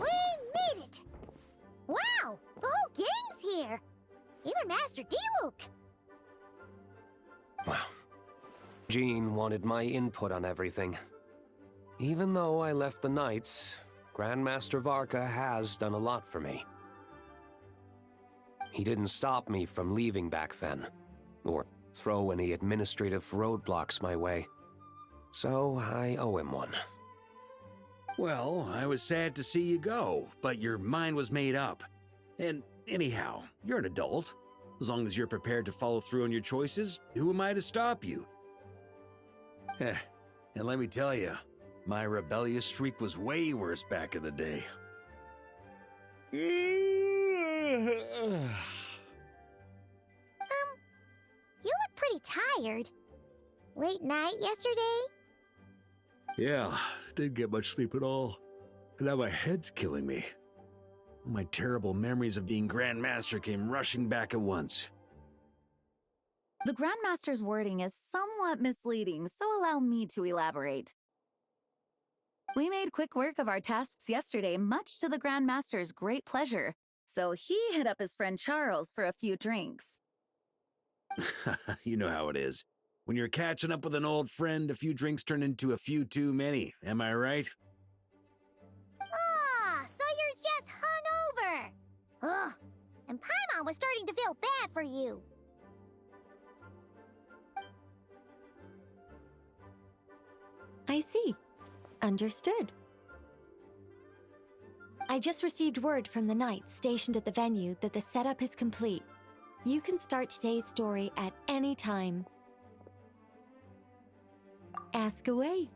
We made it! Wow! The whole gang's here! Even Master Diluc! Well, Jean wanted my input on everything. Even though I left the Knights, Grandmaster Varka has done a lot for me. He didn't stop me from leaving back then, or throw any administrative roadblocks my way. So I owe him one. Well, I was sad to see you go, but your mind was made up. And anyhow, you're an adult. As long as you're prepared to follow through on your choices, who am I to stop you? And let me tell you, My rebellious streak was way worse back in the day. You look pretty tired. Late night yesterday? Yeah, didn't get much sleep at all. And now my head's killing me. All my terrible memories of being Grand Master came rushing back at once. The Grandmaster's wording is somewhat misleading, so allow me to elaborate. We made quick work of our tasks yesterday, much to the Grandmaster's great pleasure, so he hit up his friend Charles for a few drinks. You know how it is. When you're catching up with an old friend, a few drinks turn into a few too many, am I right? Ah, so you're just hungover. Ugh, and Paimon was starting to feel bad for you. I see. Understood. I just received word from the knights stationed at the venue that the setup is complete. You can start today's story at any time. Ask away.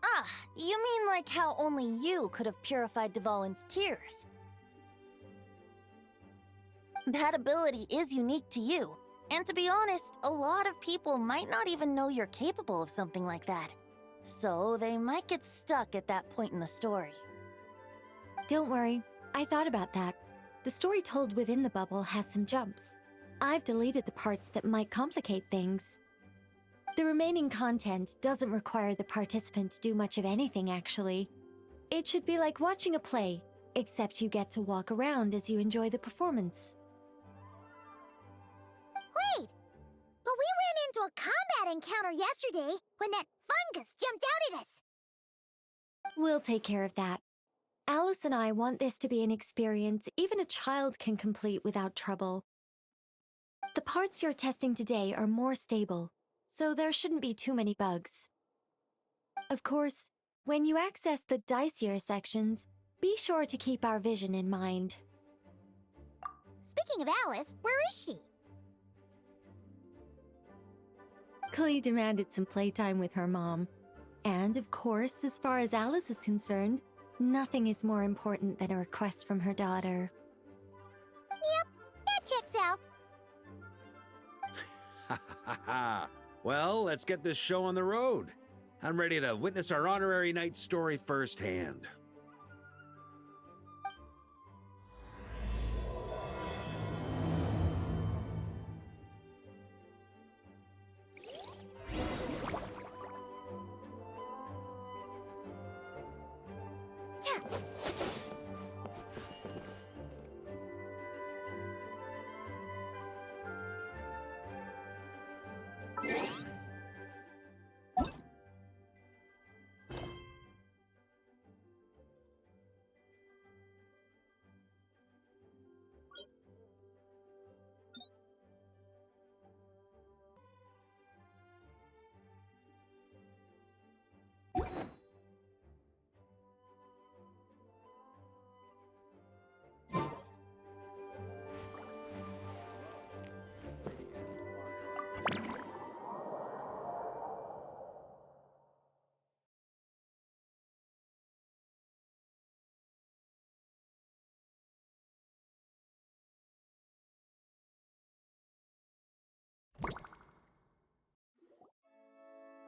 Ah, you mean like how only you could have purified Dvalin's tears? That ability is unique to you, and to be honest, a lot of people might not even know you're capable of something like that. So they might get stuck at that point in the story. Don't worry, I thought about that. The story told within the bubble has some jumps. I've deleted the parts that might complicate things. The remaining content doesn't require the participant to do much of anything, actually. It should be like watching a play, except you get to walk around as you enjoy the performance. Wait, but we ran into a combat encounter yesterday when that fungus jumped out at us. We'll take care of that. Alice and I want this to be an experience even a child can complete without trouble. The parts you're testing today are more stable, so there shouldn't be too many bugs. Of course, when you access the dicier sections, be sure to keep our vision in mind. Speaking of Alice, where is she? Clee demanded some playtime with her mom. And of course, as far as Alice is concerned, nothing is more important than a request from her daughter. Yep, that checks out. Ha ha ha! Well, let's get this show on the road. I'm ready to witness our honorary knight's story firsthand.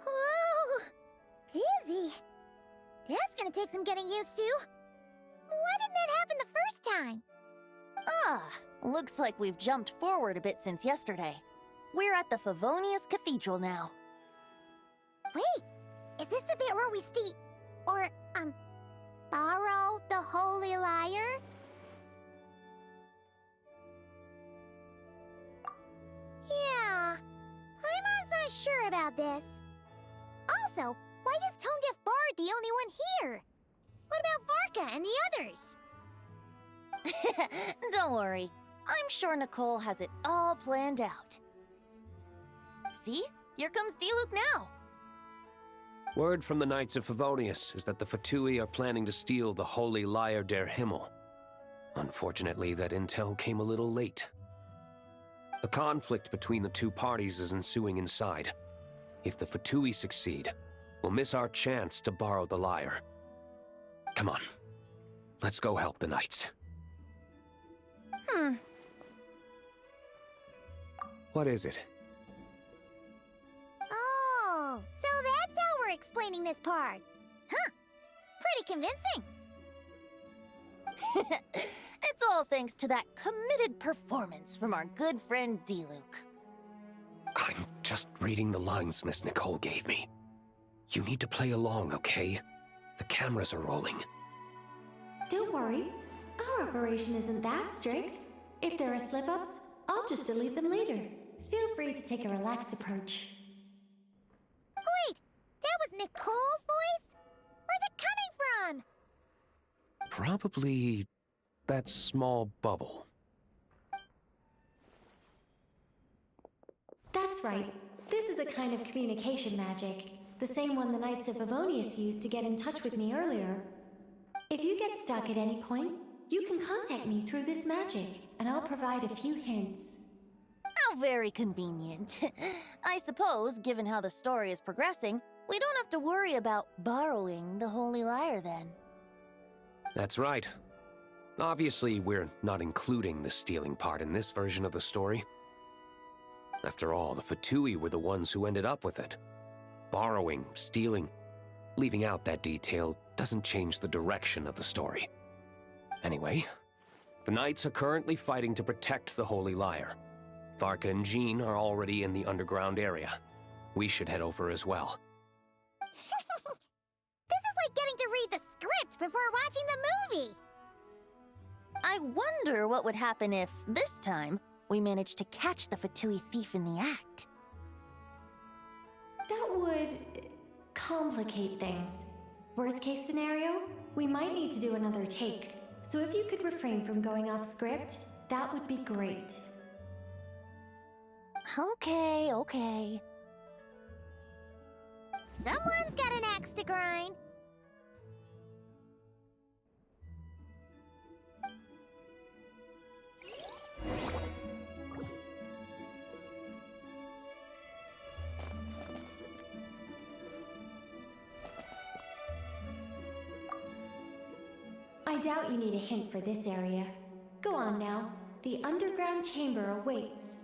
Whoa! Dizzy. That's gonna take some getting used to. Why didn't that happen the first time? Ah, looks like we've jumped forward a bit since yesterday. We're at the Favonius Cathedral now. Wait, is this the bit where we steal... or, borrow the Holy Lyre? Yeah, Paimon's not sure about this. Also, why is Tone Deaf Bard the only one here? What about Varka and the others? Don't worry, I'm sure Nicole has it all planned out. See? Here comes Diluc now. Word from the Knights of Favonius is that the Fatui are planning to steal the Holy Lyre der Himmel. Unfortunately, that intel came a little late. A conflict between the two parties is ensuing inside. If the Fatui succeed, we'll miss our chance to borrow the lyre. Come on. Let's go help the knights. What is it? Oh, so that's how we're explaining this part. Huh. Pretty convincing. It's all thanks to that committed performance from our good friend D-Luke. I'm just reading the lines Miss Nicole gave me. You need to play along, okay? The cameras are rolling. Don't worry. Our operation isn't that strict. If there are slip-ups, I'll just delete them later. Feel free to take a relaxed approach. Wait, that was Nicole's voice? Where's it coming from? Probably that small bubble. That's right. This is a kind of communication magic. The same one the Knights of Favonius used to get in touch with me earlier. If you get stuck at any point, you can contact me through this magic, and I'll provide a few hints. How very convenient. I suppose, given how the story is progressing, we don't have to worry about borrowing the Holy Lyre then. That's right. Obviously, we're not including the stealing part in this version of the story. After all, the Fatui were the ones who ended up with it. Borrowing, stealing, leaving out that detail doesn't change the direction of the story. Anyway, the Knights are currently fighting to protect the Holy Lyre. Varka and Jean are already in the underground area. We should head over as well. This is like getting to read the script before watching the movie. I wonder what would happen if, this time, we managed to catch the Fatui thief in the act. That would complicate things. Worst case scenario, we might need to do another take. So if you could refrain from going off script, that would be great. Okay. Someone's got an axe to grind. I doubt you need a hint for this area. Go on now. The underground chamber awaits.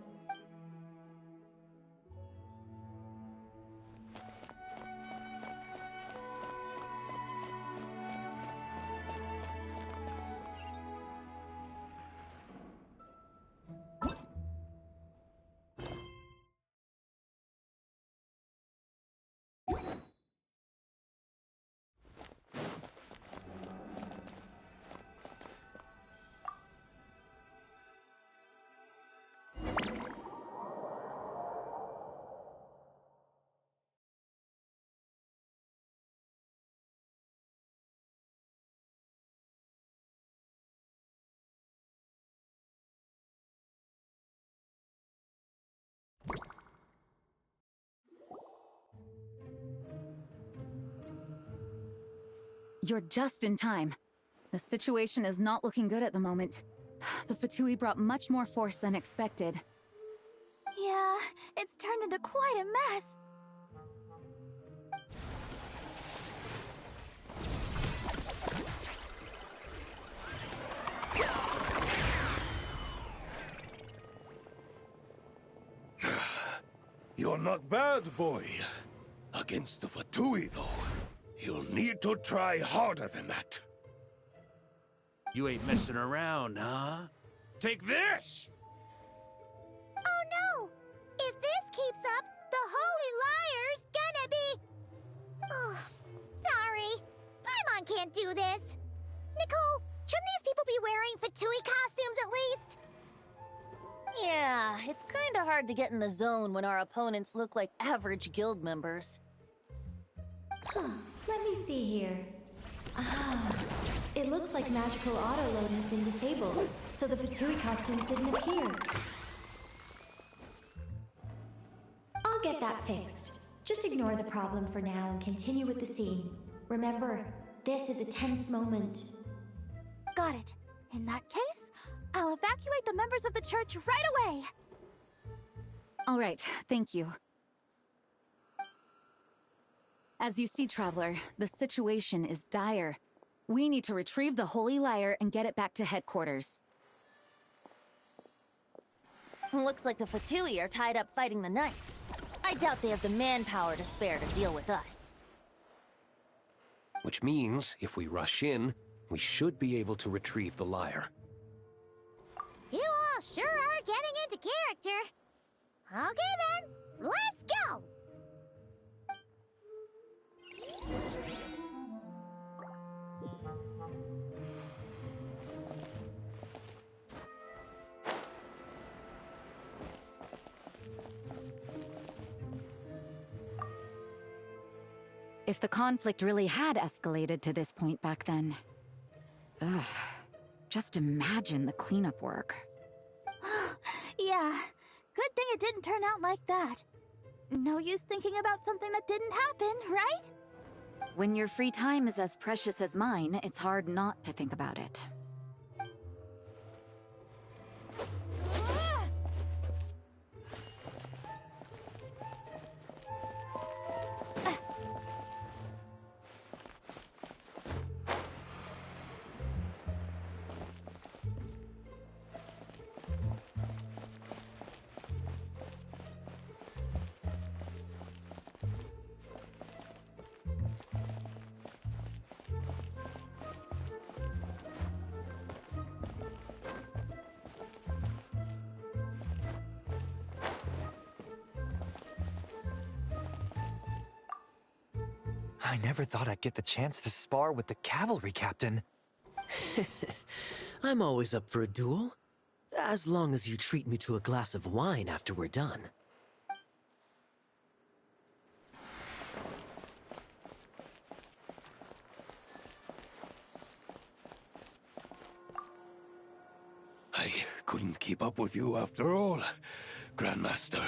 You're just in time. The situation is not looking good at the moment. The Fatui brought much more force than expected. Yeah, it's turned into quite a mess. You're not bad, boy. Against the Fatui, though, you'll need to try harder than that. You ain't messing around, huh? Take this! Oh no! If this keeps up, the Holy Lyre's gonna be... Oh, sorry. Paimon can't do this. Nicole, shouldn't these people be wearing Fatui costumes at least? Yeah, it's kinda hard to get in the zone when our opponents look like average guild members. Let me see here. It looks like magical auto-load has been disabled, so the Fatui costumes didn't appear. I'll get that fixed. Just ignore the problem for now and continue with the scene. Remember, this is a tense moment. Got it. In that case, I'll evacuate the members of the church right away. All right, thank you. As you see, Traveler, the situation is dire. We need to retrieve the Holy Lyre and get it back to headquarters. Looks like the Fatui are tied up fighting the Knights. I doubt they have the manpower to spare to deal with us. Which means, if we rush in, we should be able to retrieve the lyre. You all sure are getting into character. Okay then, let's go! If the conflict really had escalated to this point back then... Ugh. Just imagine the cleanup work. Yeah, good thing it didn't turn out like that. No use thinking about something that didn't happen, right? When your free time is as precious as mine, it's hard not to think about it. I never thought I'd get the chance to spar with the cavalry captain. I'm always up for a duel, as long as you treat me to a glass of wine after we're done. I couldn't keep up with you after all, Grandmaster.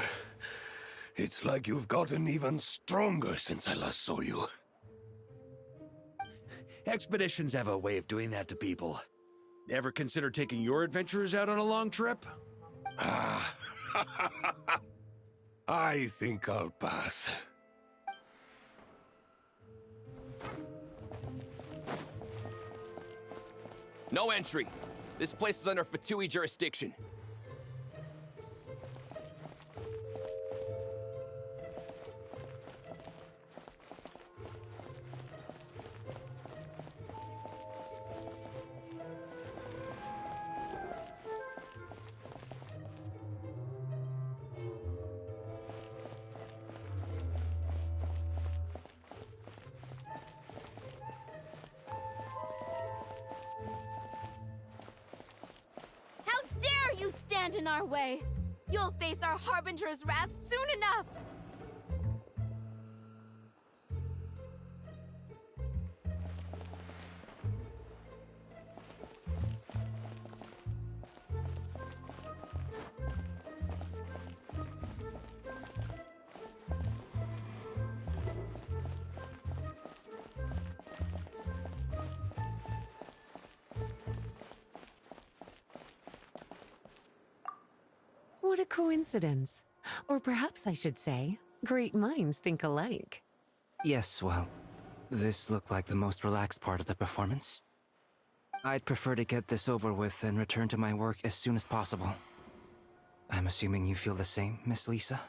It's like you've gotten even stronger since I last saw you. Expeditions have a way of doing that to people. Ever consider taking your adventurers out on a long trip? Ah, I think I'll pass. No entry. This place is under Fatui jurisdiction. You stand in our way. You'll face our Harbinger's wrath soon enough. What a coincidence. Or perhaps I should say, great minds think alike. Yes, well, this looked like the most relaxed part of the performance. I'd prefer to get this over with and return to my work as soon as possible. I'm assuming you feel the same, Miss Lisa?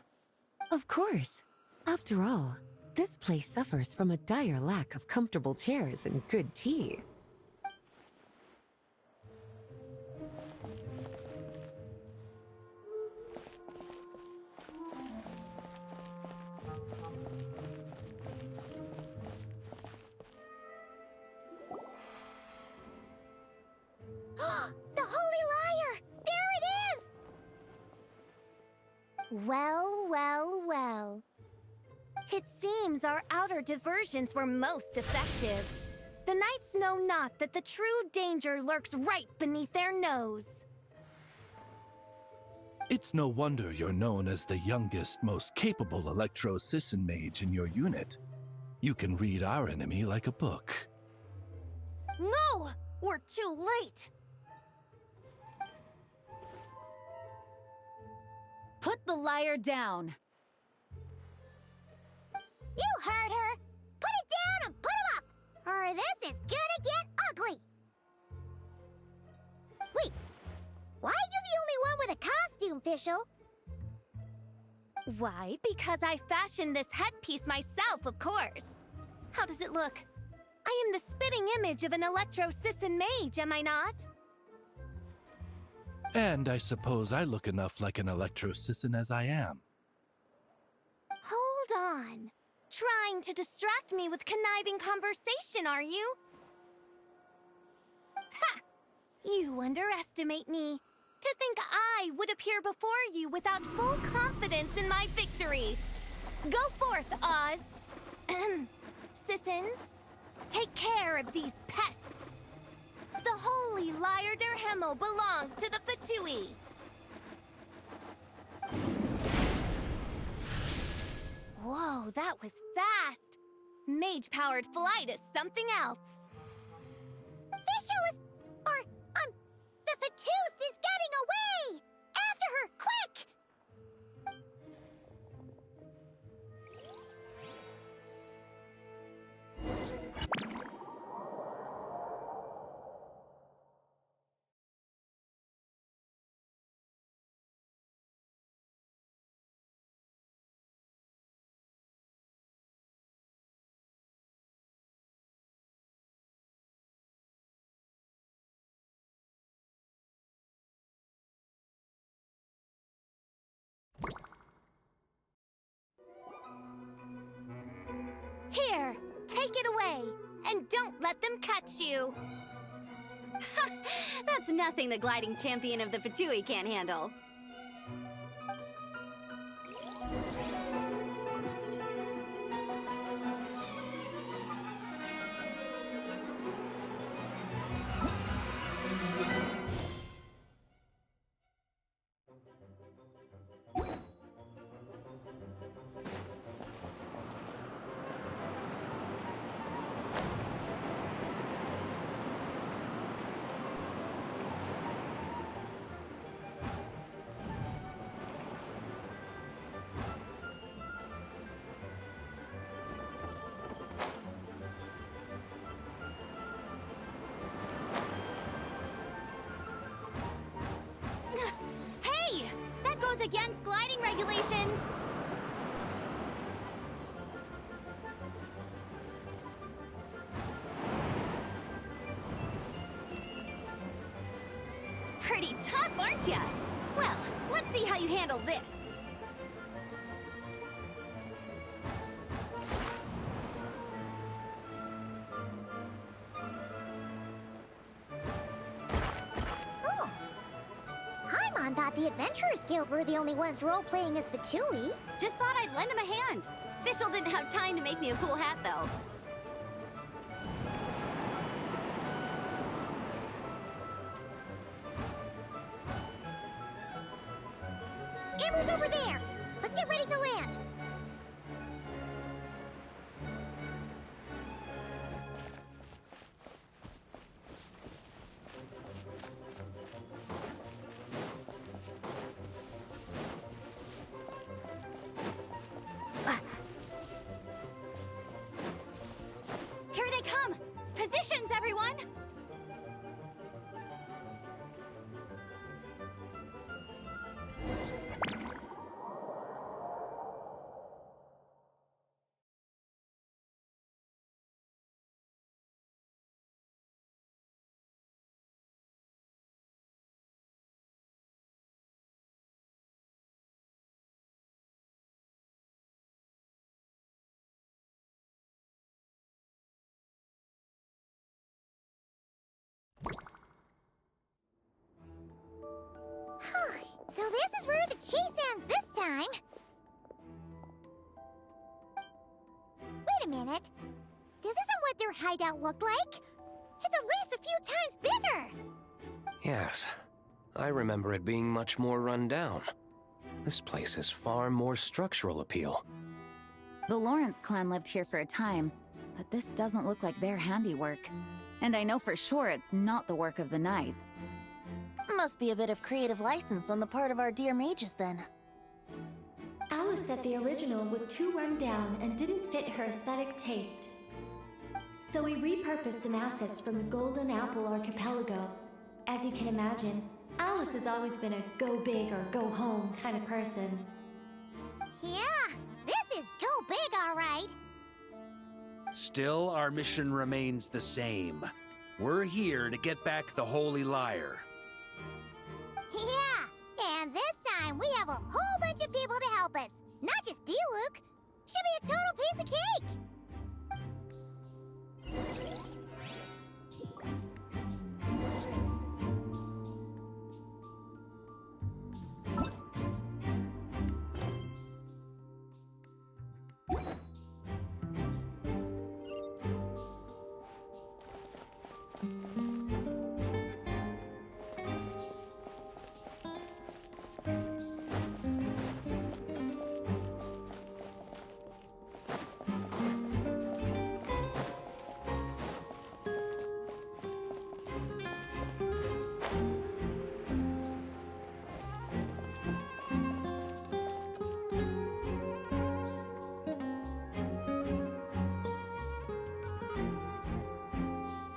Of course. After all, this place suffers from a dire lack of comfortable chairs and good tea. The Holy Lyre! There it is! Well, well, well. It seems our outer diversions were most effective. The knights know not that the true danger lurks right beneath their nose. It's no wonder you're known as the youngest, most capable Electro-Sisson mage in your unit. You can read our enemy like a book. No! We're too late! Put the lyre down. You heard her! This is gonna get ugly! Wait, why are you the only one with a costume, Fischl? Why? Because I fashioned this headpiece myself, of course. How does it look? I am the spitting image of an Electro-Sisson mage, am I not? And I suppose I look enough like an Electro-Sisson as I am. Hold on. Trying to distract me with conniving conversation, are you? Ha! You underestimate me. To think I would appear before you without full confidence in my victory. Go forth, Oz. Sissons, take care of these pests. The holy Lyre der Himmel belongs to the Fatui. Whoa, that was fast. Mage-powered flight is something else. Fischl is... the Fatus is getting away! After her, quick! Here, take it away, and don't let them catch you. That's nothing the gliding champion of the Fatui can't handle. Hey! That goes against gliding regulations! Pretty tough, aren't ya? Well, let's see how you handle this. Oh. Paimon thought the Adventurers Guild were the only ones role-playing as Fatui. Just thought I'd lend him a hand. Fischl didn't have time to make me a cool hat, though. Amber's over there! Let's get ready to land! Here they come! Positions, everyone! So this is where the chase ends this time. Wait a minute. This isn't what their hideout looked like. It's at least a few times bigger. Yes, I remember it being much more run down. This place has far more structural appeal. The Lawrence clan lived here for a time, but this doesn't look like their handiwork. And I know for sure it's not the work of the Knights. Must be a bit of creative license on the part of our dear mages, then. Alice said the original was too run down and didn't fit her aesthetic taste. So we repurposed some assets from the Golden Apple Archipelago. As you can imagine, Alice has always been a go big or go home kind of person. Yeah, this is go big, all right. Still, our mission remains the same. We're here to get back the Holy Lyre. Yeah, and this time we have a whole bunch of people to help us. Not just you, Luke. Should be a total piece of cake.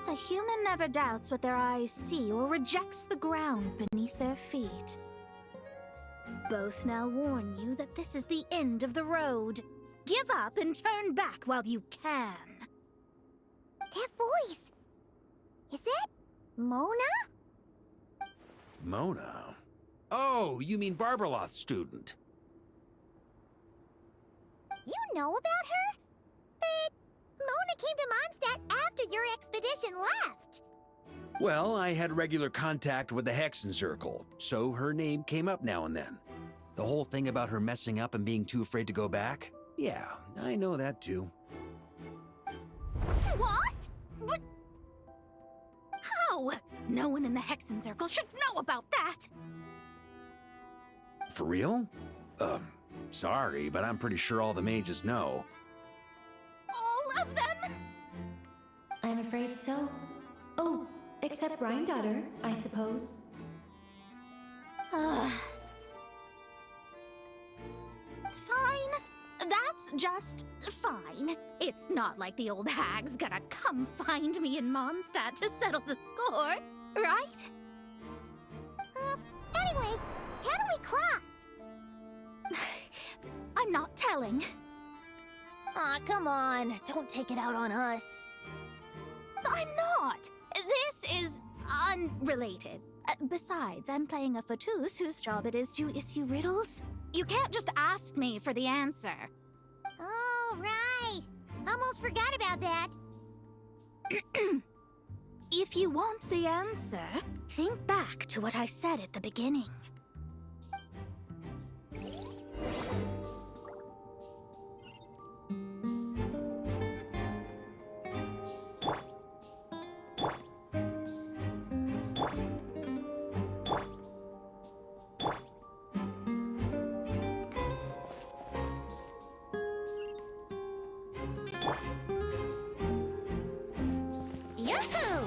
A human never doubts what their eyes see or rejects the ground beneath their feet. Both now warn you that this is the end of the road. Give up and turn back while you can. That voice. Is that Mona? Mona? Oh, you mean Barbarloth's student. You know about her? But Mona came to Mondstadt after your expedition left. Well, I had regular contact with the Hexen Circle, so her name came up now and then. The whole thing about her messing up and being too afraid to go back? Yeah, I know that too. What? But how? No one in the Hexen Circle should know about that. For real? Sorry, but I'm pretty sure all the mages know. All of them? I'm afraid so. Oh, except Rhindaughter, I suppose. Fine. That's just fine. It's not like the old hag's gonna come find me in Mondstadt to settle the score, right? Anyway, how do we cross? I'm not telling. Aw, come on. Don't take it out on us. I'm not. This is unrelated. Besides, I'm playing a fatus whose job it is to issue riddles. You can't just ask me for the answer. Oh, right. Almost forgot about that. If you want the answer, think back to what I said at the beginning. Yahoo!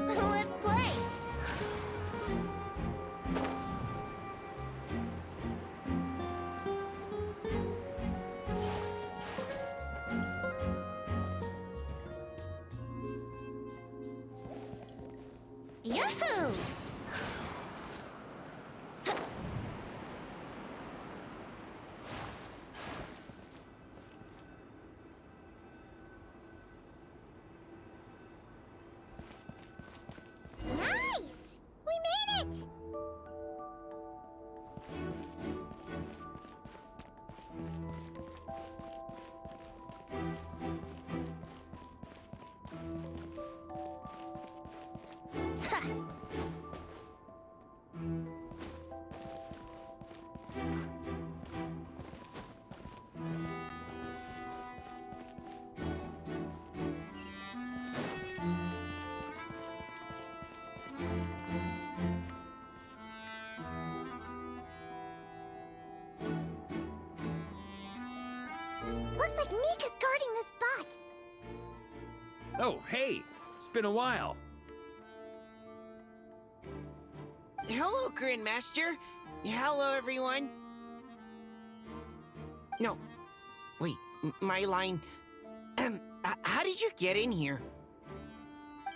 Let's play! Yahoo! Nice! We made it! Looks like Mika's guarding this spot. Oh, hey! It's been a while. Hello, Grandmaster. Hello, everyone. No. Wait, my line... how did you get in here?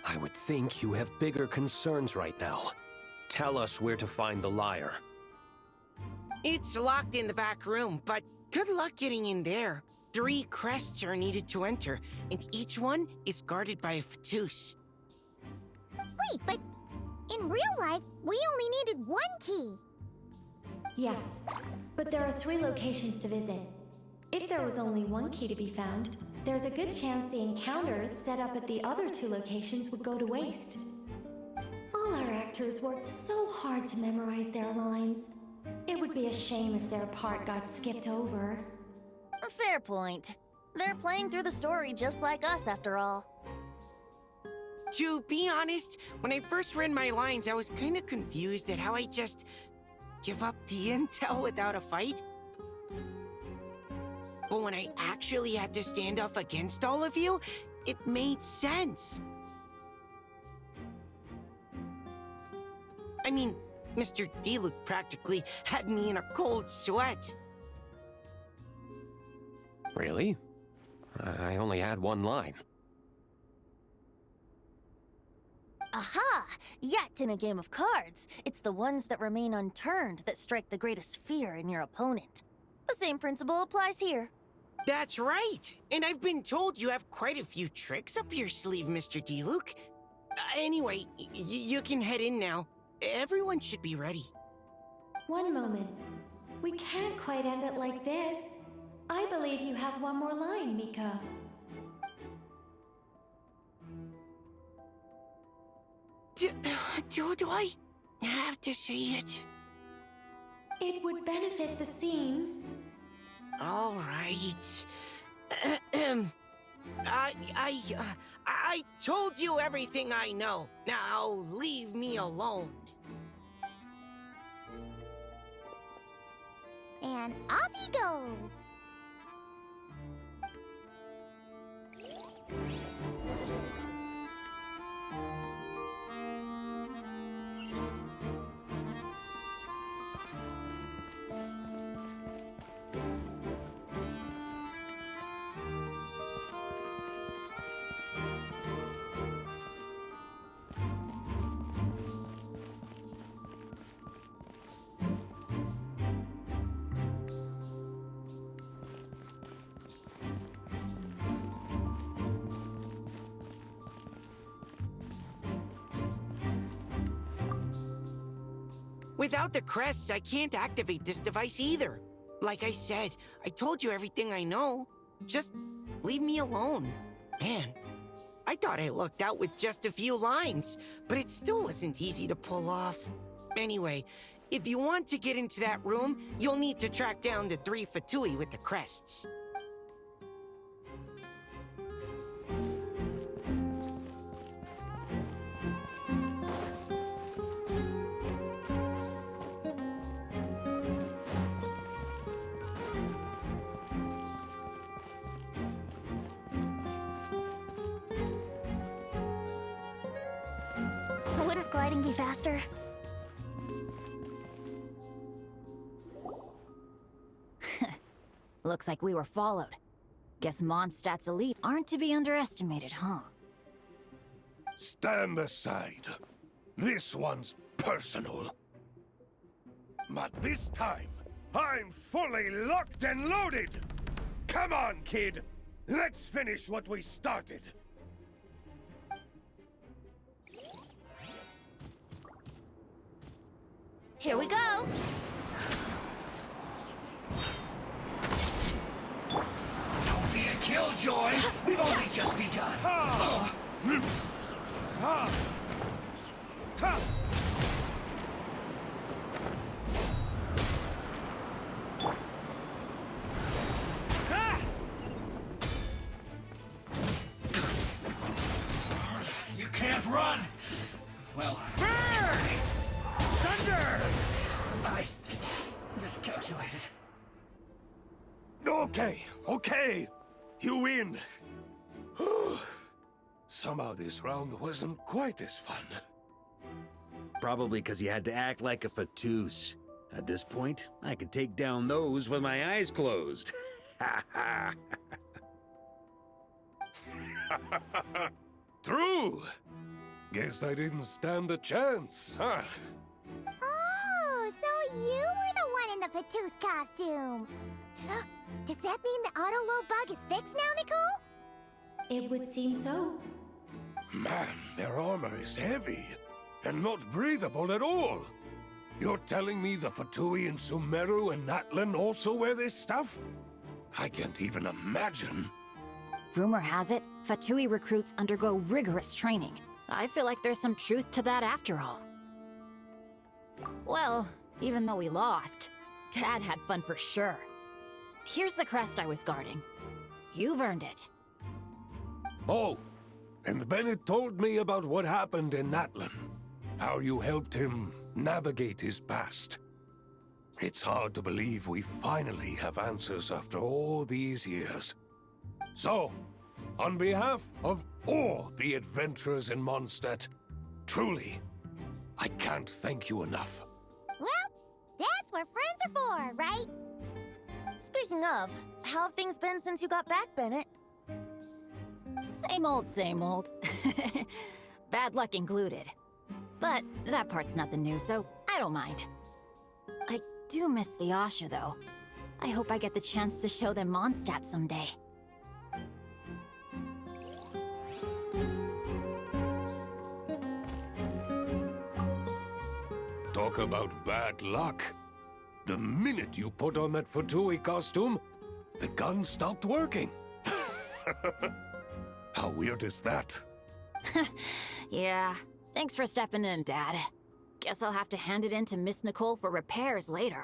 I would think you have bigger concerns right now. Tell us where to find the lyre. It's locked in the back room, but good luck getting in there. 3 crests are needed to enter, and each one is guarded by a Fatus. Wait, but in real life, we only needed 1 key. Yes, but there are 3 locations to visit. If there was only 1 key to be found, there's a good chance the encounters set up at the other 2 locations would go to waste. All our actors worked so hard to memorize their lines. It would be a shame if their part got skipped over. A fair point. They're playing through the story just like us, after all. To be honest, when I first read my lines, I was kind of confused at how I just give up the intel without a fight. But when I actually had to stand up against all of you, it made sense. I mean, Mr. Diluc practically had me in a cold sweat. Really? I only had 1 line. Aha! Yet in a game of cards, it's the ones that remain unturned that strike the greatest fear in your opponent. The same principle applies here. That's right! And I've been told you have quite a few tricks up your sleeve, Mr. Diluc. Anyway, you can head in now. Everyone should be ready. One moment. We can't quite end it like this. I believe you have 1 more line, Mika. Do I have to say it? It would benefit the scene. All right. I told you everything I know. Now leave me alone. And off he goes. Without the crests, I can't activate this device either. Like I said, I told you everything I know. Just leave me alone. Man, I thought I lucked out with just a few lines, but it still wasn't easy to pull off. Anyway, if you want to get into that room, you'll need to track down the 3 Fatui with the crests. Wouldn't gliding be faster? Looks like we were followed. Guess Mondstadt's elite aren't to be underestimated, huh? Stand aside. This one's personal. But this time, I'm fully locked and loaded! Come on, kid! Let's finish what we started! Here we go! Don't be a killjoy! We've only just begun! You can't run! Well... Burn! Thunder! I miscalculated. Okay. You win. Somehow this round wasn't quite as fun. Probably because you had to act like a Fatus. At this point, I could take down those with my eyes closed. Ha ha! True! Guess I didn't stand a chance, huh? Oh, so you were the one in the Patoos costume. Does that mean the auto-load bug is fixed now, Nicole? It would seem so. Man, their armor is heavy and not breathable at all. You're telling me the Fatui in Sumeru and Natlan also wear this stuff? I can't even imagine. Rumor has it, Fatui recruits undergo rigorous training. I feel like there's some truth to that after all. Well, even though we lost, Dad had fun for sure. Here's the crest I was guarding. You've earned it. Oh, and Bennett told me about what happened in Natlan. How you helped him navigate his past. It's hard to believe we finally have answers after all these years. So, on behalf of all the adventurers in Mondstadt, truly, I can't thank you enough. Well, that's what friends are for, right? Speaking of, how have things been since you got back, Bennett? Same old, same old. Bad luck included. But that part's nothing new, so I don't mind. I do miss the Asha, though. I hope I get the chance to show them Mondstadt someday. Talk about bad luck. The minute you put on that Fatui costume, the gun stopped working. How weird is that? Yeah, thanks for stepping in, Dad. Guess I'll have to hand it in to Miss Nicole for repairs later.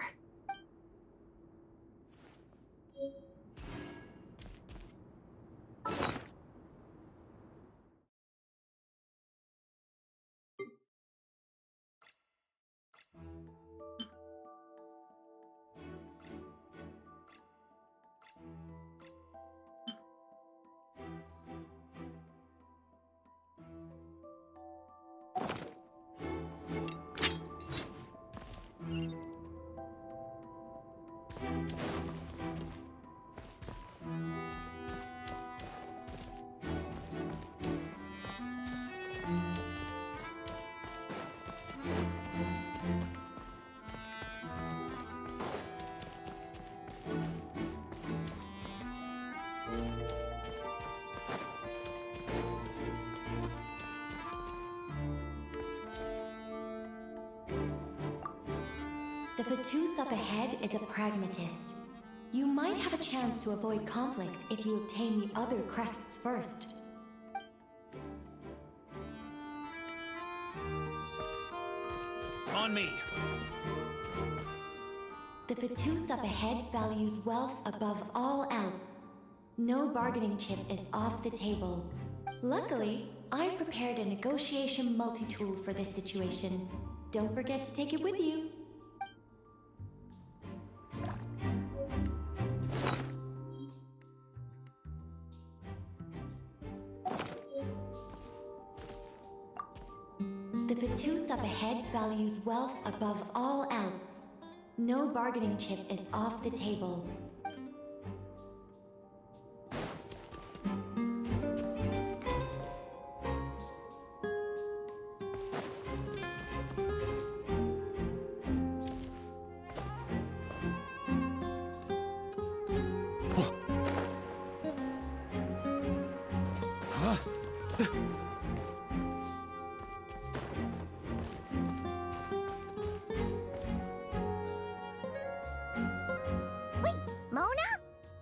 The Fatus up ahead is a pragmatist. You might have a chance to avoid conflict if you obtain the other crests first. On me! The Fatus up ahead values wealth above all else. No bargaining chip is off the table. Luckily, I've prepared a negotiation multi-tool for this situation. Don't forget to take it with you. The Fatus up ahead values wealth above all else. No bargaining chip is off the table.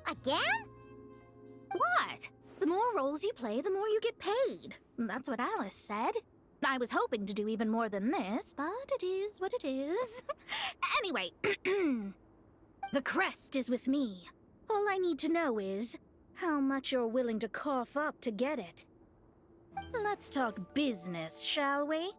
Again? What? The more roles you play, the more you get paid. That's what Alice said. I was hoping to do even more than this, but it is what it is. Anyway, the crest is with me. All I need to know is how much you're willing to cough up to get it. Let's talk business, shall we?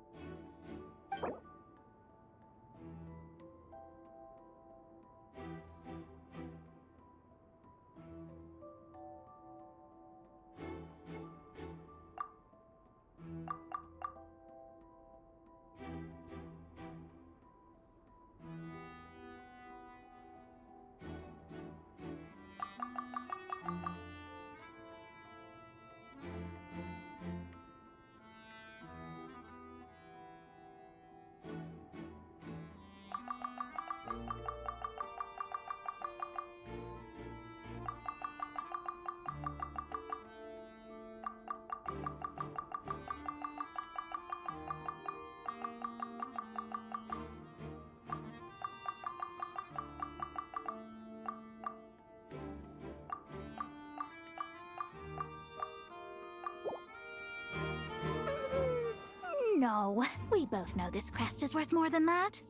no. We both know this crest is worth more than that.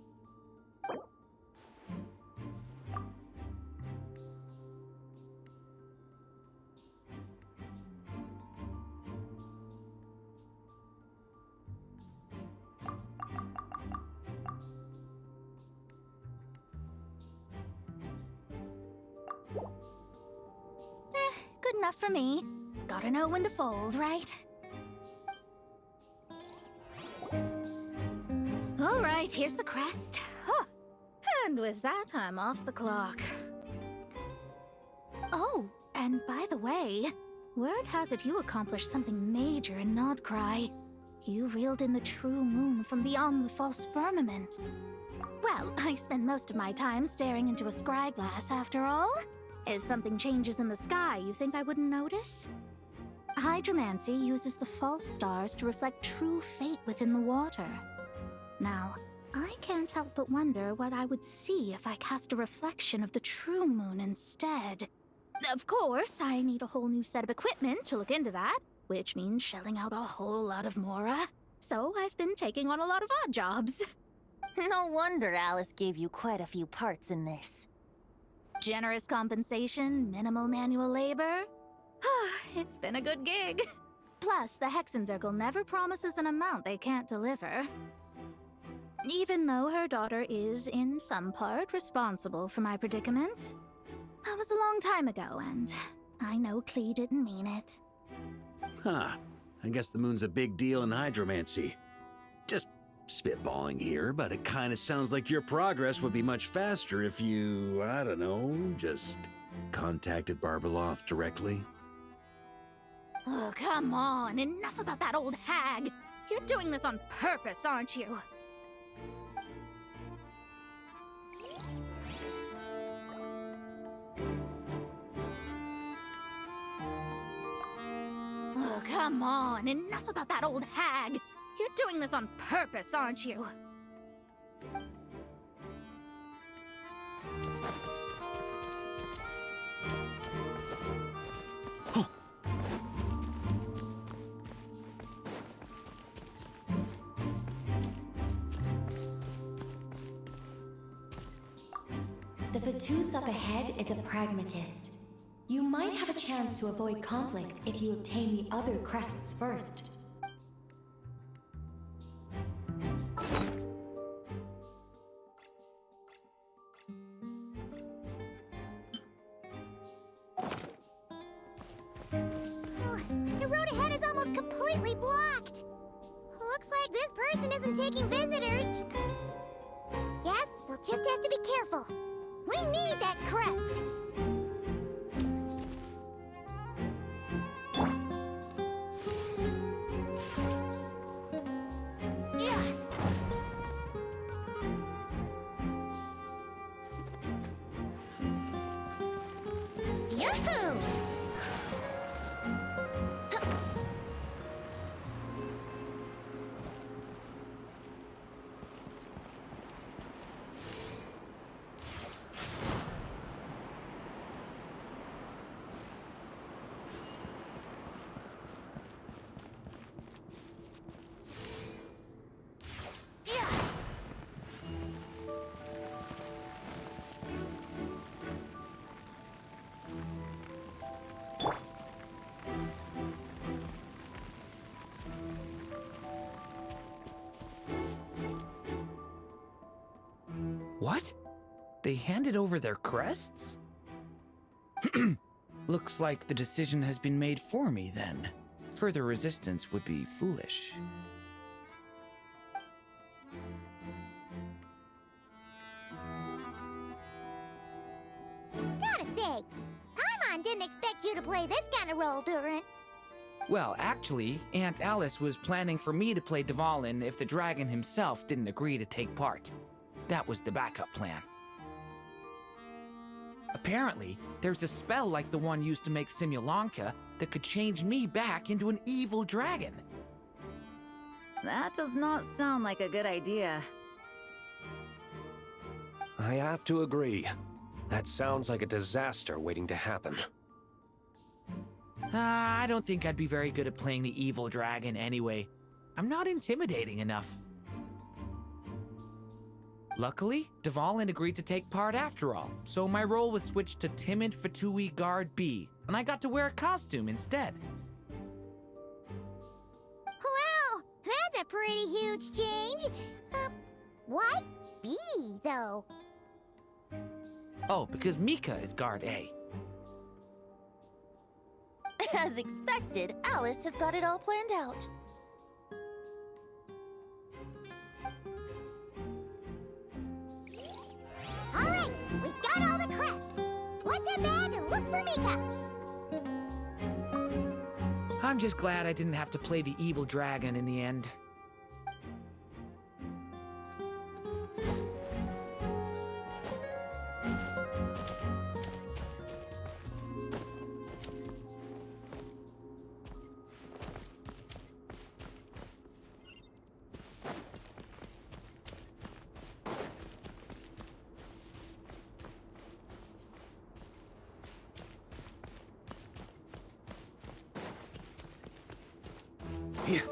Good enough for me. Gotta know when to fold, right? Alright, here's the crest. Huh. And with that, I'm off the clock. Oh, and by the way, word has it you accomplished something major in Nodcry. You reeled in the true moon from beyond the false firmament. Well, I spend most of my time staring into a scry glass after all. If something changes in the sky, you think I wouldn't notice? Hydromancy uses the false stars to reflect true fate within the water. Now, I can't help but wonder what I would see if I cast a reflection of the true moon instead. Of course, I need a whole new set of equipment to look into that, which means shelling out a whole lot of mora. So I've been taking on a lot of odd jobs. No wonder Alice gave you quite a few parts in this. Generous compensation, minimal manual labor. It's been a good gig. Plus, the Hexenzirkel never promises an amount they can't deliver. Even though her daughter is, in some part, responsible for my predicament. That was a long time ago, and I know Klee didn't mean it. Huh. I guess the moon's a big deal in hydromancy. Just spitballing here, but it kind of sounds like your progress would be much faster if you, I don't know, just contacted Barbeloth directly. Oh, come on. Enough about that old hag. You're doing this on purpose, aren't you? Oh, come on. Enough about that old hag. You're doing this on purpose, aren't you? The Fatus up ahead is a pragmatist. You might have a chance to avoid conflict if you obtain the other crests first. The road ahead is almost completely blocked. Looks like this person isn't taking visitors. Yes, we'll just have to be careful. We need that crest. Yahoo! What? They handed over their crests? Looks like the decision has been made for me, then. Further resistance would be foolish. Gotta say, Paimon didn't expect you to play this kind of role, Durant. Well, actually, Aunt Alice was planning for me to play Dvalin if the dragon himself didn't agree to take part. That was the backup plan. Apparently, there's a spell like the one used to make Simulanka that could change me back into an evil dragon. That does not sound like a good idea. I have to agree. That sounds like a disaster waiting to happen. I don't think I'd be very good at playing the evil dragon anyway. I'm not intimidating enough. Luckily, Dvalin agreed to take part after all, so my role was switched to timid Fatui Guard B, and I got to wear a costume instead. Wow, that's a pretty huge change. Why B, though? Oh, because Mika is Guard A. As expected, Alice has got it all planned out. All right, we got all the crests. What's in bag and look for Mika. I'm just glad I didn't have to play the evil dragon in the end. Here.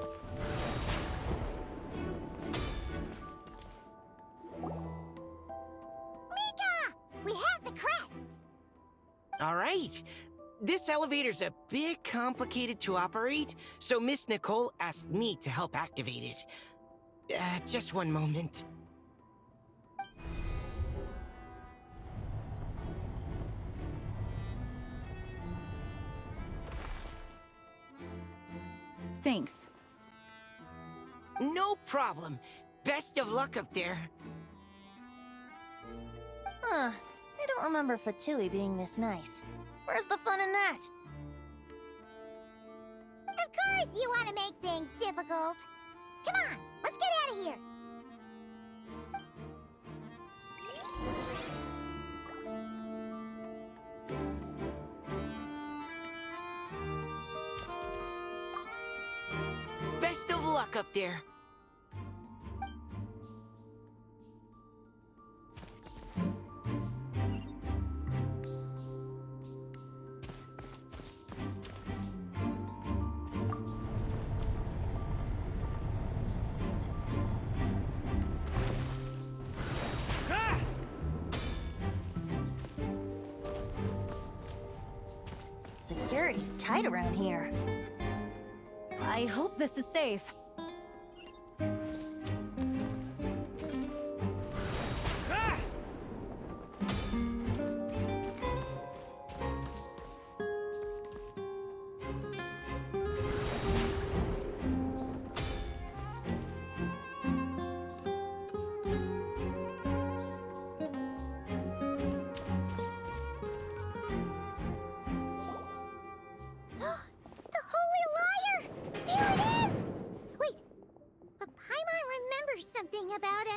Mika! We have the crests! All right. This elevator's a bit complicated to operate, so Miss Nicole asked me to help activate it. Just one moment. Thanks. No problem. Best of luck up there. Huh. I don't remember Fatui being this nice. Where's the fun in that? Of course you want to make things difficult. Come on, let's get out of here. Best of luck up there. Security's tight around here. I hope this is safe. The Holy Liar! There it is! Wait, but Paimon remembers something about a...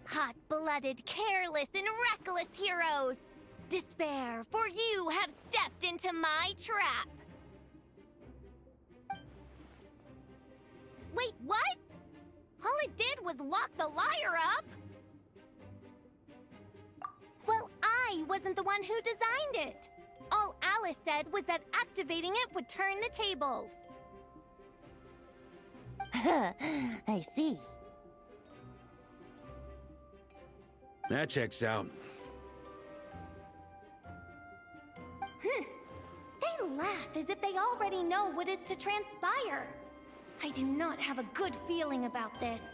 Hot-blooded, careless, and reckless heroes! Despair, for you have stepped into my trap! Wait, what? All it did was lock the liar up? Well, I wasn't the one who designed it. All Alice said was that activating it would turn the tables. I see. That checks out. They laugh as if they already know what is to transpire. I do not have a good feeling about this.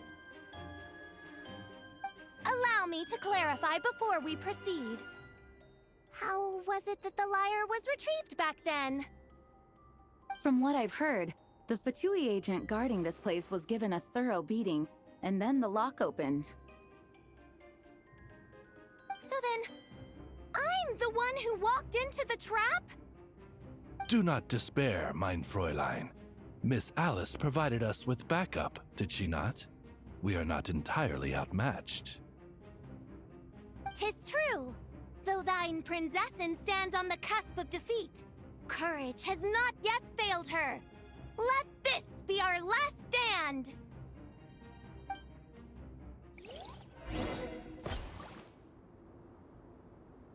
Allow me to clarify before we proceed. How was it that the lyre was retrieved back then? From what I've heard, the Fatui agent guarding this place was given a thorough beating, and then the lock opened. So then, I'm the one who walked into the trap? Do not despair, mein Fräulein. Miss Alice provided us with backup, did she not? We are not entirely outmatched. 'Tis true. Though thine Prinzessin stands on the cusp of defeat, courage has not yet failed her. Let this be our last stand!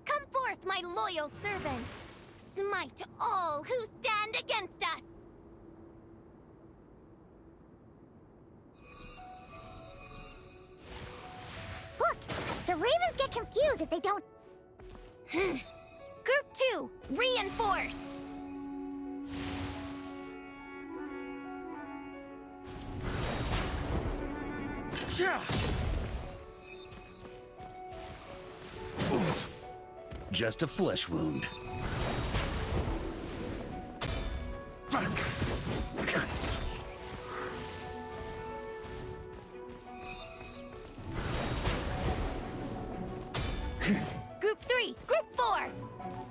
Come forth, my loyal servants. Smite all who stand against us. Look, the ravens get confused if they don't... Group 2, reinforce. Just a flesh wound. Group 3, Group 4.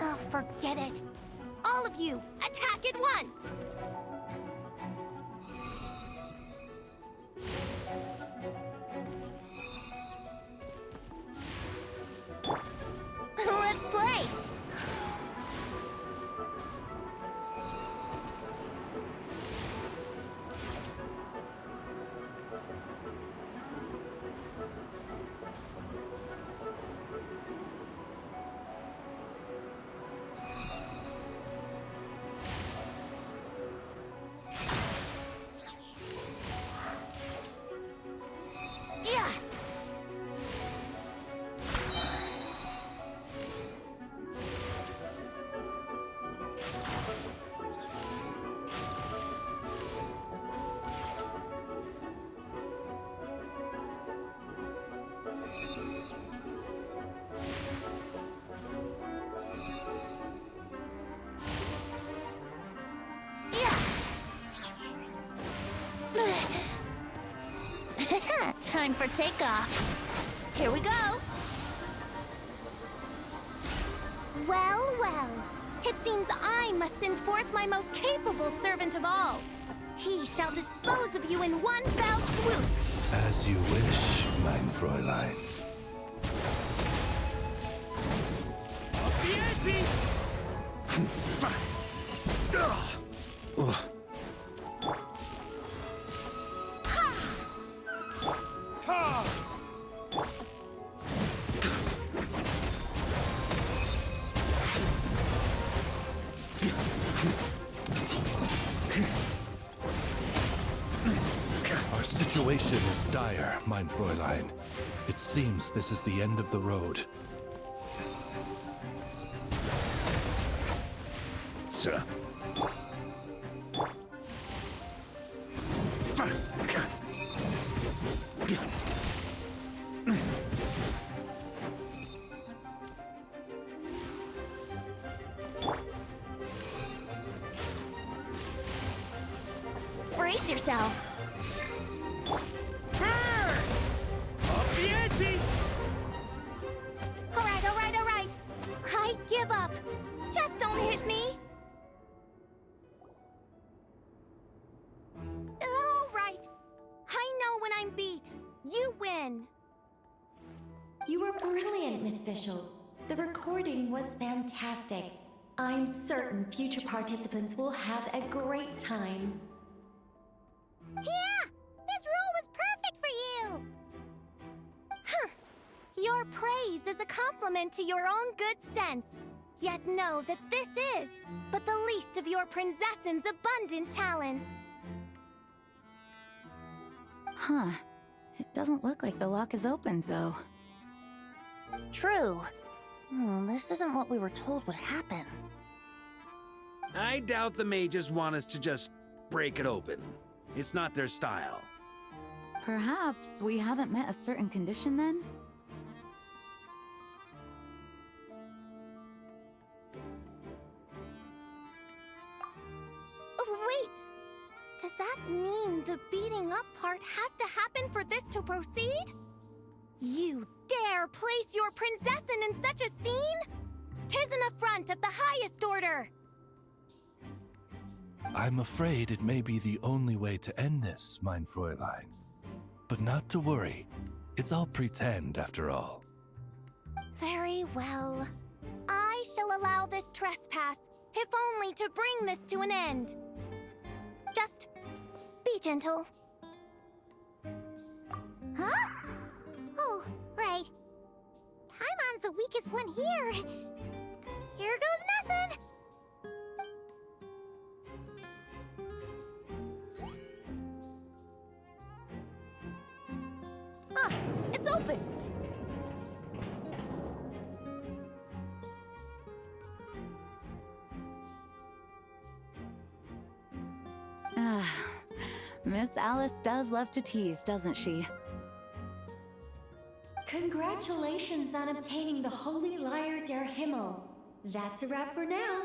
Oh, forget it. All of you, attack at once. Let's play! Yeah! Time for takeoff. Here we go. Well, well. It seems I must send forth my most capable servant of all. He shall dispose of you in one fell swoop. As you wish, mein Fräulein. Our situation is dire, mein Fräulein. It seems this is the end of the road. Sir. Brace yourselves. All right. I give up. Just don't hit me. All right. I know when I'm beat. You win. You were brilliant, Miss Fischl. The recording was fantastic. I'm certain future participants will have a great time. Yeah! This role was perfect for you! Huh. Your praise is a compliment to your own good sense. Yet know that this is but the least of your princess's abundant talents. Huh. It doesn't look like the lock is opened, though. True. This isn't what we were told would happen. I doubt the mages want us to just break it open. It's not their style. Perhaps we haven't met a certain condition then? Oh, wait! Does that mean the beating up part has to happen for this to proceed? You dare place your princessin in such a scene? 'Tis an affront of the highest order! I'm afraid it may be the only way to end this, mein Fräulein. But not to worry. It's all pretend, after all. Very well. I shall allow this trespass, if only to bring this to an end. Just be gentle. Huh? Oh, right. Paimon's the weakest one here. Here goes nothing! Ah, it's open! Ah, Miss Alice does love to tease, doesn't she? Congratulations on obtaining the Holy Lyre der Himmel. That's a wrap for now.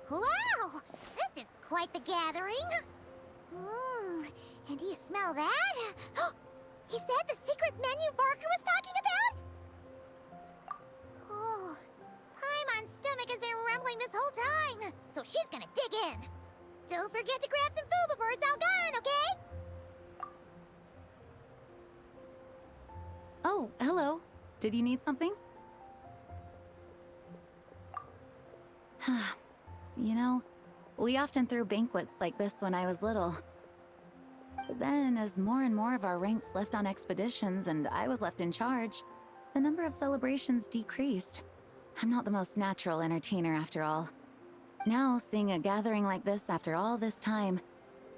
Wow! This is quite the gathering! And do you smell that? Is that the secret menu Barker was talking about? Oh, Paimon's stomach has been rumbling this whole time, so she's gonna dig in. Don't forget to grab some food before it's all gone, okay? Oh, hello. Did you need something? You know, we often threw banquets like this when I was little. But then, as more and more of our ranks left on expeditions and I was left in charge, the number of celebrations decreased. I'm not the most natural entertainer after all. Now, seeing a gathering like this after all this time,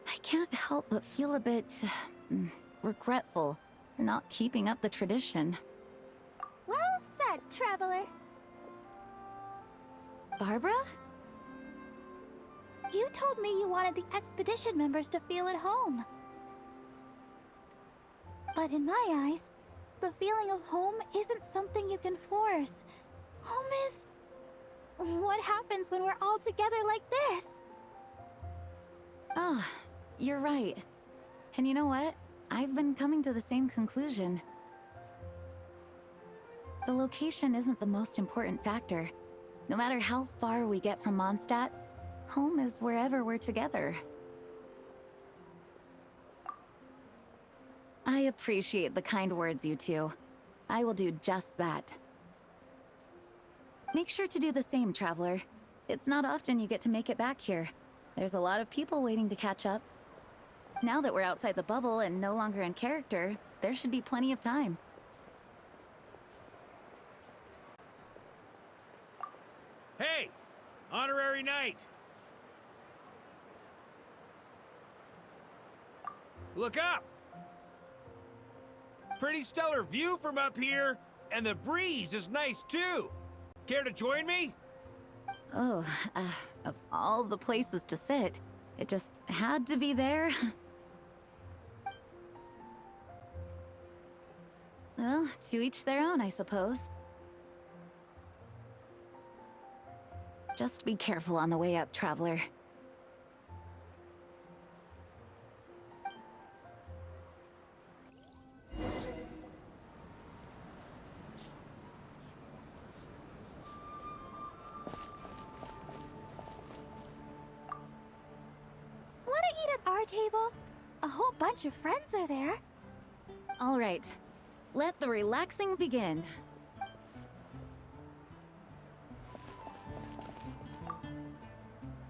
I can't help but feel a bit regretful for not keeping up the tradition. Well said, Traveler. Barbara? You told me you wanted the expedition members to feel at home. But in my eyes, the feeling of home isn't something you can force. Home is... what happens when we're all together like this? Ah, you're right. And you know what? I've been coming to the same conclusion. The location isn't the most important factor. No matter how far we get from Mondstadt, home is wherever we're together. I appreciate the kind words, you two. I will do just that. Make sure to do the same, Traveler. It's not often you get to make it back here. There's a lot of people waiting to catch up. Now that we're outside the bubble and no longer in character, there should be plenty of time. Hey! Honorary Knight! Look up! Pretty stellar view from up here, and the breeze is nice too. Care to join me? Oh, of all the places to sit, it just had to be there. Well, to each their own, I suppose. Just be careful on the way up, Traveler. Wanna eat at our table? A whole bunch of friends are there. All right, let the relaxing begin.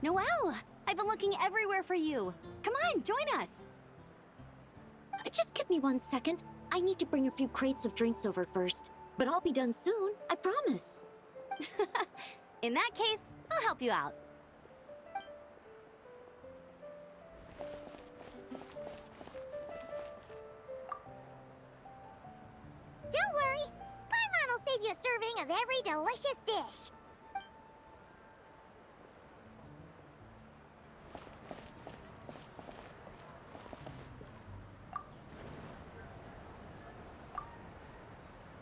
Noelle! I've been looking everywhere for you. Come on, join us. Just give me 1 second. I need to bring a few crates of drinks over first. But I'll be done soon, I promise. In that case, I'll help you out. Don't worry. Paimon will save you a serving king of every delicious dish.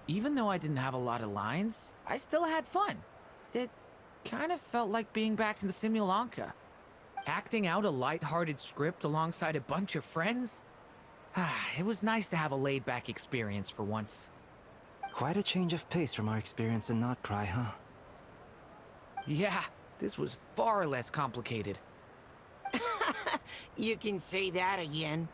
Even though I didn't have a lot of lines, I still had fun. It kind of felt like being back in the Simulanka. Acting out a light-hearted script alongside a bunch of friends. It was nice to have a laid-back experience for once. Quite a change of pace from our experience in Not Cry, huh? Yeah, this was far less complicated. You can say that again.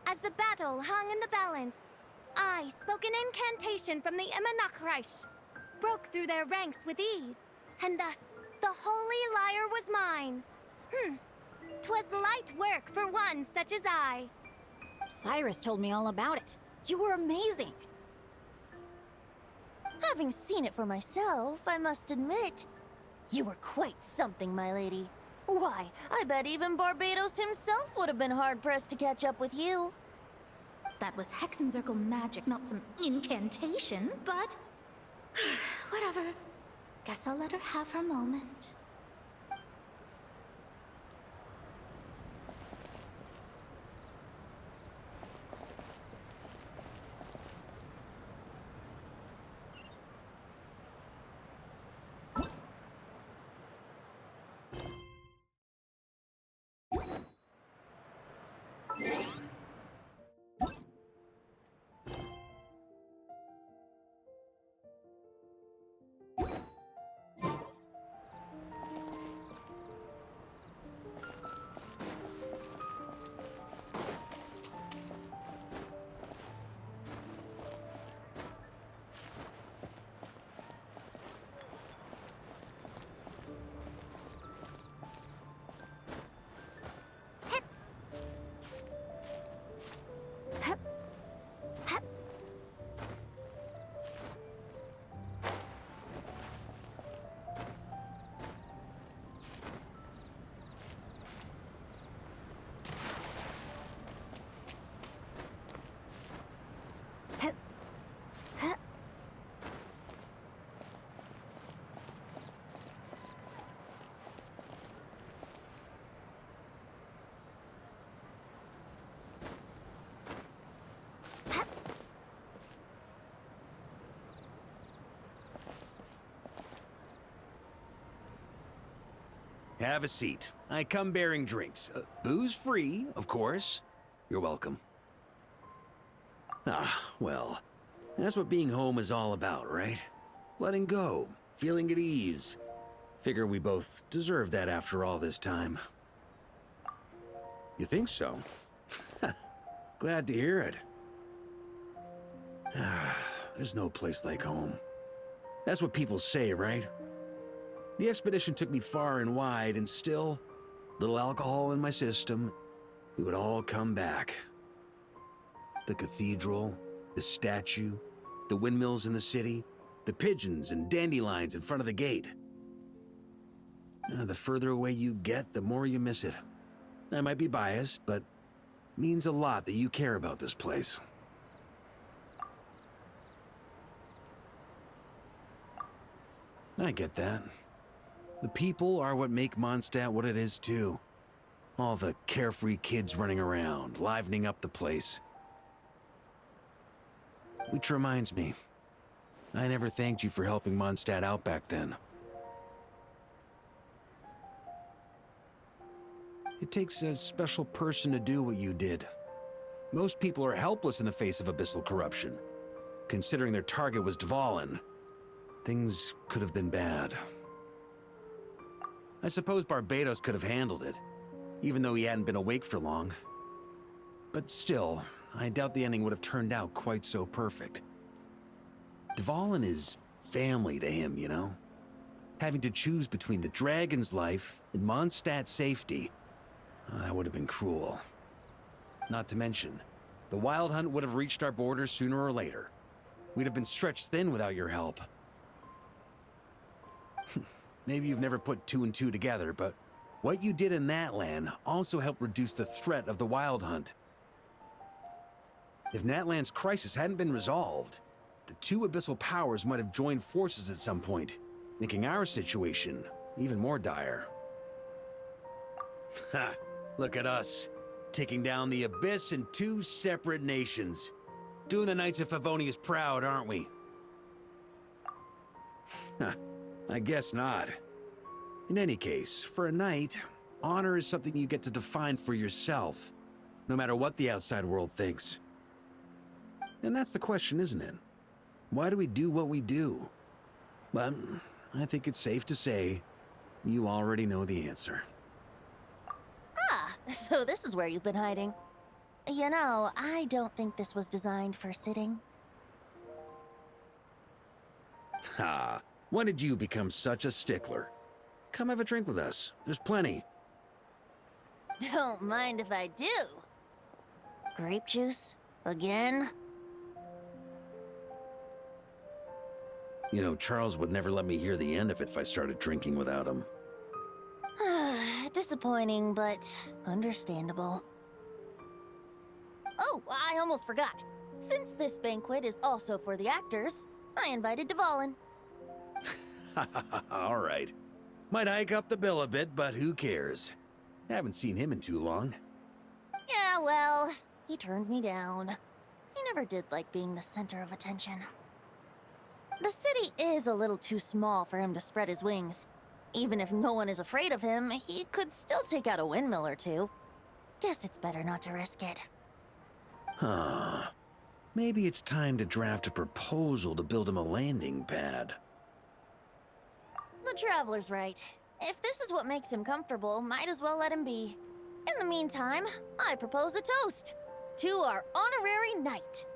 As the battle hung in the balance, I spoke an incantation from the Imanakreish, broke through their ranks with ease, and thus the holy lyre was mine. 'Twas light work for one such as I. Cyrus told me all about it. You were amazing. Having seen it for myself, I must admit, you were quite something, my lady. Why, I bet even Barbados himself would have been hard-pressed to catch up with you. That was Hexencircle magic, not some incantation, but... whatever. Guess I'll let her have her moment. Have a seat. I come bearing drinks. Booze free, of course. You're welcome. Well, that's what being home is all about, right? Letting go, feeling at ease. Figure we both deserve that after all this time. You think so? Glad to hear it. There's no place like home. That's what people say, right? The expedition took me far and wide, and still, little alcohol in my system, it would all come back. The cathedral, the statue, the windmills in the city, the pigeons and dandelions in front of the gate. The further away you get, the more you miss it. I might be biased, but it means a lot that you care about this place. I get that. The people are what make Mondstadt what it is, too. All the carefree kids running around, livening up the place. Which reminds me, I never thanked you for helping Mondstadt out back then. It takes a special person to do what you did. Most people are helpless in the face of abyssal corruption. Considering their target was Dvalin, things could have been bad. I suppose Barbados could have handled it, even though he hadn't been awake for long. But still, I doubt the ending would have turned out quite so perfect. Dvalin is family to him, you know? Having to choose between the dragon's life and Mondstadt's safety, that would have been cruel. Not to mention, the Wild Hunt would have reached our borders sooner or later. We'd have been stretched thin without your help. Maybe you've never put two and two together, but what you did in that land also helped reduce the threat of the Wild Hunt. If Natlan's crisis hadn't been resolved, the two abyssal powers might have joined forces at some point, making our situation even more dire. Ha! Look at us, taking down the Abyss in two separate nations. Doing the Knights of Favonius proud, aren't we? I guess not. In any case, for a knight, honor is something you get to define for yourself, no matter what the outside world thinks. And that's the question, isn't it? Why do we do what we do? Well, I think it's safe to say you already know the answer. Ah, so this is where you've been hiding. You know, I don't think this was designed for sitting. Ha! When did you become such a stickler? Come have a drink with us. There's plenty. Don't mind if I do. Grape juice? Again? You know, Charles would never let me hear the end of it if I started drinking without him. Disappointing, but understandable. Oh, I almost forgot. Since this banquet is also for the actors, I invited Dvalin. All right. Might hike up the bill a bit, but who cares? Haven't seen him in too long. Yeah, well, he turned me down. He never did like being the center of attention. The city is a little too small for him to spread his wings. Even if no one is afraid of him, he could still take out a windmill or two. Guess it's better not to risk it. Huh. Maybe it's time to draft a proposal to build him a landing pad. The Traveler's right. If this is what makes him comfortable, might as well let him be. In the meantime, I propose a toast to our honorary knight.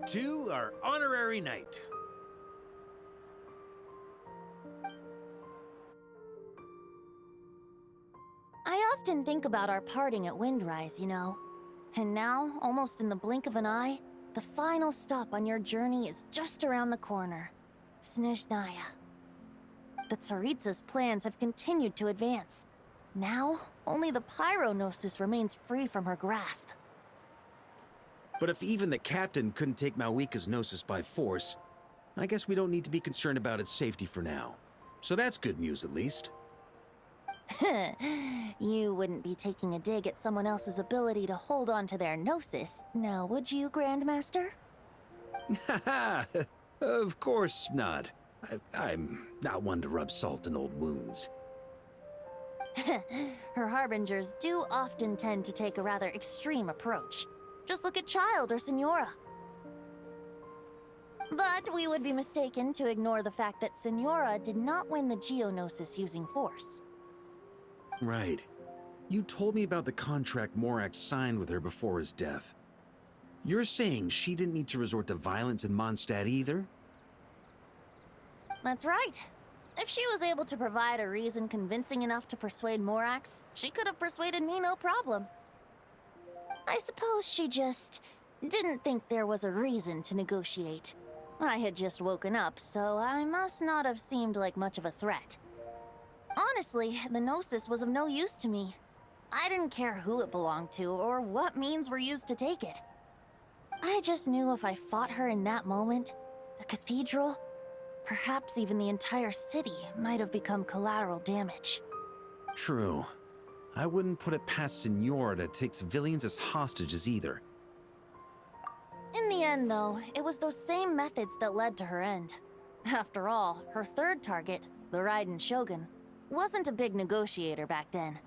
To our honorary knight. I often think about our parting at Windrise, you know. And now, almost in the blink of an eye, the final stop on your journey is just around the corner. Snezhnaya. The Tsaritsa's plans have continued to advance. Now, only the Pyronosis remains free from her grasp. But if even the captain couldn't take Malwika's Gnosis by force, I guess we don't need to be concerned about its safety for now. So that's good news, at least. You wouldn't be taking a dig at someone else's ability to hold on to their Gnosis, now would you, Grandmaster? Haha! Of course not. I'm not one to rub salt in old wounds. Her harbingers do often tend to take a rather extreme approach. Just look at Child or Signora. But we would be mistaken to ignore the fact that Signora did not win the Geonosis using force. Right. You told me about the contract Morax signed with her before his death. You're saying she didn't need to resort to violence in Mondstadt either? That's right. If she was able to provide a reason convincing enough to persuade Morax, she could have persuaded me no problem. I suppose she just didn't think there was a reason to negotiate. I had just woken up, so I must not have seemed like much of a threat. Honestly, the Gnosis was of no use to me. I didn't care who it belonged to or what means were used to take it. I just knew if I fought her in that moment, the cathedral, perhaps even the entire city, might have become collateral damage. True. I wouldn't put it past Signora to take civilians as hostages either. In the end, though, it was those same methods that led to her end. After all, her third target, the Raiden Shogun, wasn't a big negotiator back then.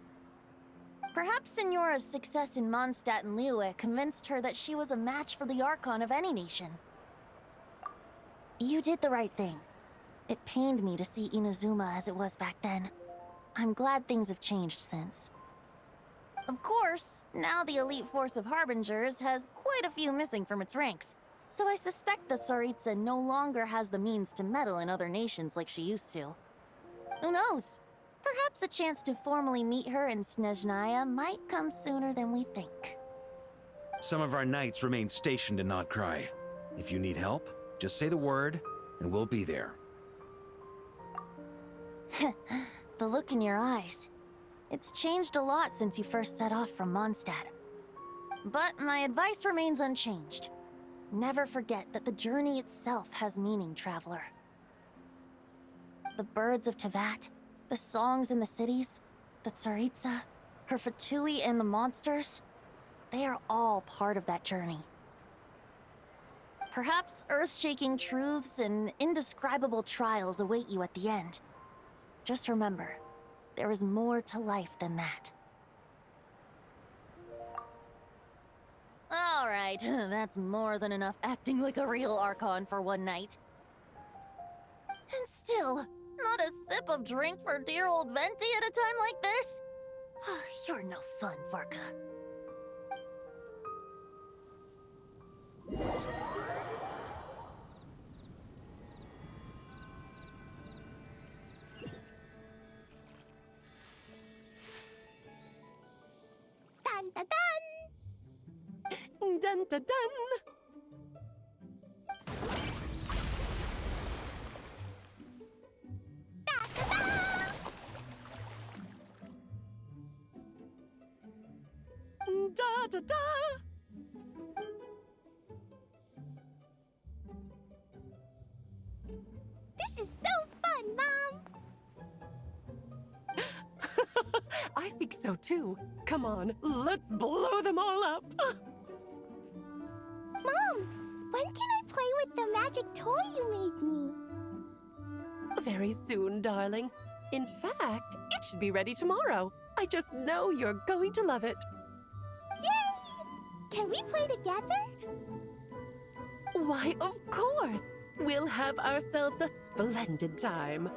Perhaps Signora's success in Mondstadt and Liyue convinced her that she was a match for the Archon of any nation. You did the right thing. It pained me to see Inazuma as it was back then. I'm glad things have changed since. Of course, now the elite force of Harbingers has quite a few missing from its ranks, so I suspect the Tsaritsa no longer has the means to meddle in other nations like she used to. Who knows? Perhaps a chance to formally meet her in Snezhnaya might come sooner than we think. Some of our knights remain stationed in Notcry. If you need help, just say the word, and we'll be there. The look in your eyes. It's changed a lot since you first set off from Mondstadt. But my advice remains unchanged. Never forget that the journey itself has meaning, traveler. The birds of Tevat, the songs in the cities, the Tsaritsa, her Fatui and the monsters, they are all part of that journey. Perhaps earth-shaking truths and indescribable trials await you at the end. Just remember, there is more to life than that. Alright, that's more than enough acting like a real Archon for one night. And still, not a sip of drink for dear old Venti at a time like this? You're no fun, Varka. Dun dun dun! Dun dun dun! Da da da! This is so fun, Mom! I think so too. Come on, let's blow them all up! Mom, when can I play with the magic toy you made me? Very soon, darling. In fact, it should be ready tomorrow. I just know you're going to love it. Yay! Can we play together? Why, of course! We'll have ourselves a splendid time.